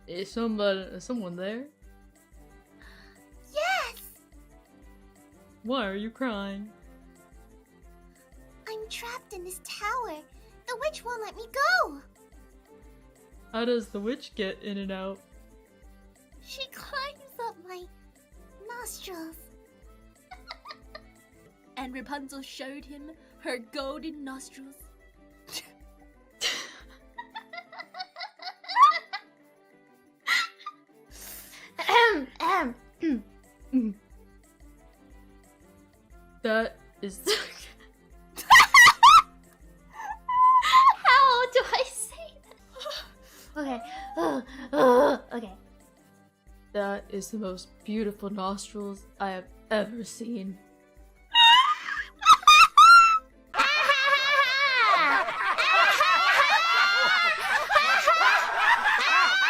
Is someone there? Yes! Why are you crying? I'm trapped in this tower. The witch won't let me go. How does the witch get in and out? She climbs up my nostrils. And Rapunzel showed him her golden nostrils. That is... How do I say that? Okay. Okay. That is the most beautiful nostrils I have ever seen.